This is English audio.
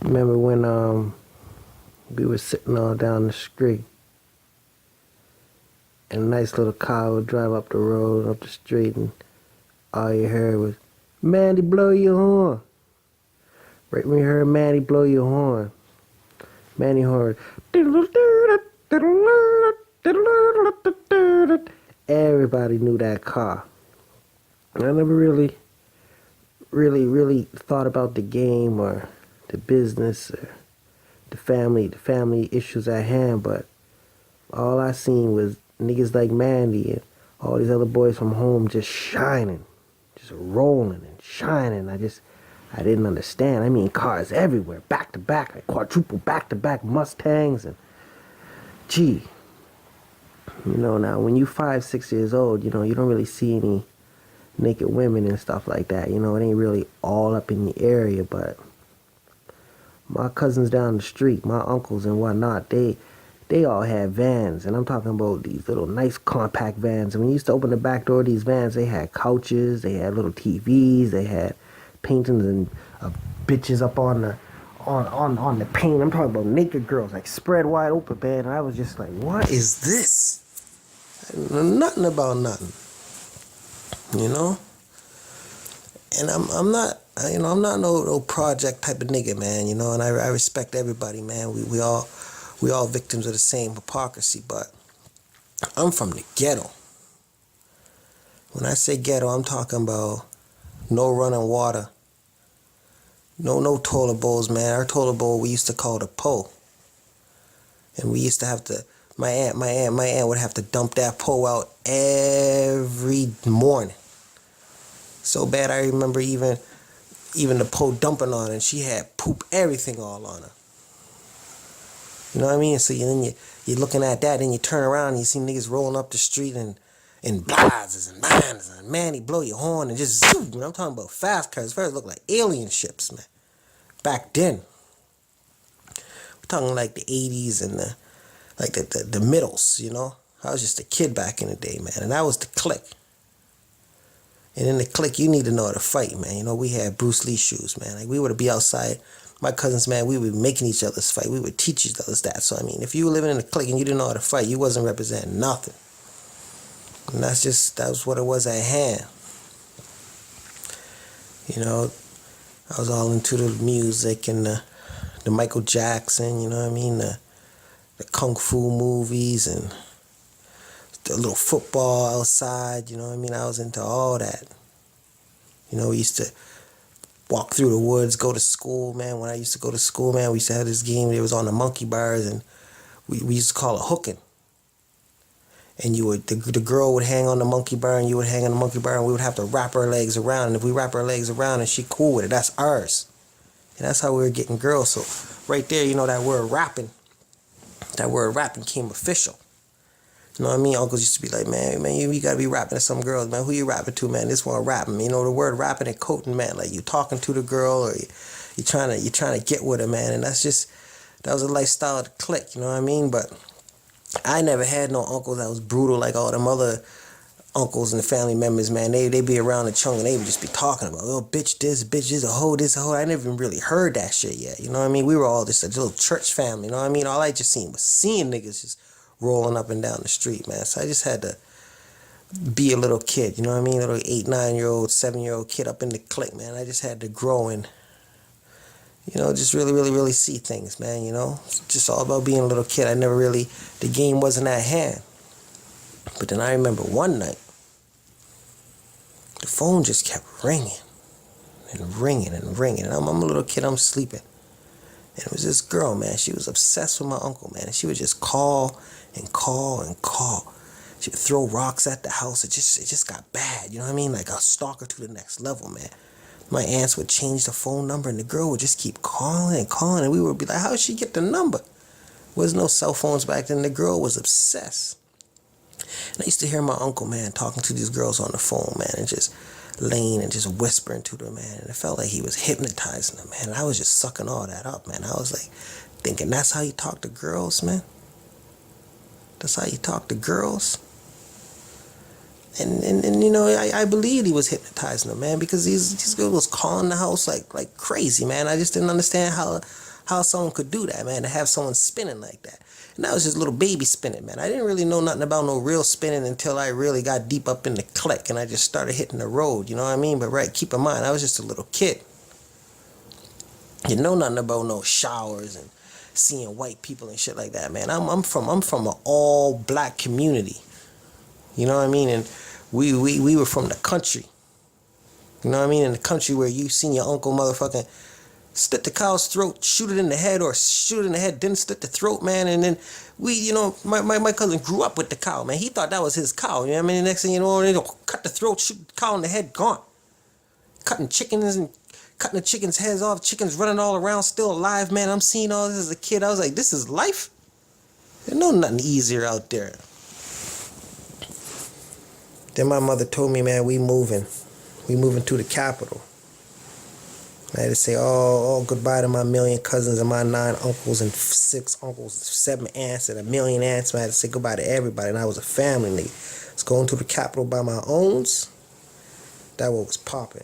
Remember when we were sitting all down the street and a nice little car would drive up the road, up the street, and all you heard was, Mandy, blow your horn. Right when you heard Mandy blow your horn, Mandy horn, everybody knew that car. And I never really thought about the game or the business or the family issues at hand, but all I seen was niggas like Mandy and all these other boys from home just shining, just rolling and shining. I didn't understand. I mean, cars everywhere, back to back, like quadruple back to back Mustangs, and gee, now when you 5, 6 years old, you don't really see any naked women and stuff like that. It ain't really all up in the area, but my cousins down the street, my uncles and whatnot, they all had vans, and I'm talking about these little nice compact vans. And when you used to open the back door of these vans, they had couches, they had little TVs, they had paintings and bitches up on the paint. I'm talking about naked girls, like spread wide open, man. And I was just like, what is this? I know nothing about nothing, And I'm not, I'm not no project type of nigga, man. And I respect everybody, man. We all victims of the same hypocrisy, but I'm from the ghetto. When I say ghetto, I'm talking about no running water, no toilet bowls, man. Our toilet bowl we used to call the pole, and we used to have to. My aunt would have to dump that pole out every morning. So bad, I remember even the pole dumping on her, and she had poop everything all on her. You know what I mean? So you're looking at that, and you turn around and you see niggas rolling up the street and blazes and bands and Manny blow your horn and just zoom. I'm talking about fast cars. First look like alien ships, man. Back then, we're talking like the 80s and the middles. I was just a kid back in the day, man, and that was the clique. And in the clique, you need to know how to fight, man. We had Bruce Lee shoes, man. Like, we would be outside. My cousins, man, we would be making each other's fight. We would teach each other's that. So, I mean, if you were living in a clique and you didn't know how to fight, you wasn't representing nothing. And that was what it was at hand. I was all into the music and the Michael Jackson, you know what I mean? The Kung Fu movies and the little football outside, you know what I mean? I was into all that. We used to walk through the woods, go to school, man. When I used to go to school, man, we used to have this game. It was on the monkey bars, and we used to call it hooking. And the girl would hang on the monkey bar, and you would hang on the monkey bar, and we would have to wrap our legs around. And if we wrap our legs around and she cool with it, that's ours. And that's how we were getting girls. So right there, that word rapping came official. You know what I mean? Uncles used to be like, man, you gotta be rapping to some girls, man. Who you rapping to, man? This one rapping. The word rapping and coating, man. Like, you talking to the girl, or you trying to get with her, man. And that was a lifestyle of the clique, you know what I mean? But I never had no uncles that was brutal like all them other uncles and the family members, man. They be around the chunk and they would just be talking about, oh, bitch this, a hoe this, a hoe. I never even really heard that shit yet, you know what I mean? We were all just a little church family, you know what I mean? All I just seen was seeing niggas just rolling up and down the street, man. So I just had to be a little kid, you know what I mean? A little 8, 9-year-old, 7-year-old kid up in the clique, man. I just had to grow and, just really see things, man, It's just all about being a little kid. The game wasn't at hand. But then I remember one night, the phone just kept ringing and ringing and ringing. And I'm a little kid, I'm sleeping. And it was this girl, man. She was obsessed with my uncle, man. And she would just call and call and call. She would throw rocks at the house. It just got bad, you know what I mean? Like a stalker to the next level, man. My aunts would change the phone number, and the girl would just keep calling and calling, and we would be like, how did she get the number? There was no cell phones back then. The girl was obsessed. And I used to hear my uncle, man, talking to these girls on the phone, man, and just laying and just whispering to them, man. And it felt like he was hypnotizing them, man. And I was just sucking all that up, man. I was like thinking, that's how you talk to girls, man? That's how you talk to girls? And I believed he was hypnotizing them, man, because these girls was calling the house like crazy, man. I just didn't understand how how someone could do that, man, to have someone spinning like that. And that was just little baby spinning, man. I didn't really know nothing about no real spinning until I really got deep up in the click and I just started hitting the road, you know what I mean? But right, keep in mind, I was just a little kid. You know nothing about no showers and seeing white people and shit like that, man. I'm from an all black community. You know what I mean? And we were from the country. You know what I mean? In the country where you seen your uncle motherfucking slit the cow's throat, shoot it in the head, or shoot it in the head, then slit the throat, man. And then my cousin grew up with the cow, man. He thought that was his cow. You know what I mean? The next thing you know, they cut the throat, shoot the cow in the head, gone. Cutting chickens and cutting the chickens' heads off, chickens running all around, still alive, man. I'm seeing all this as a kid. I was like, this is life? There's nothing easier out there. Then my mother told me, man, we moving to the capital. I had to say goodbye to my million cousins and my 9 uncles and 6 uncles, 7 aunts and a million aunts. I had to say goodbye to everybody, and I was a family nigga. I was going to the capital by my owns. That what was popping.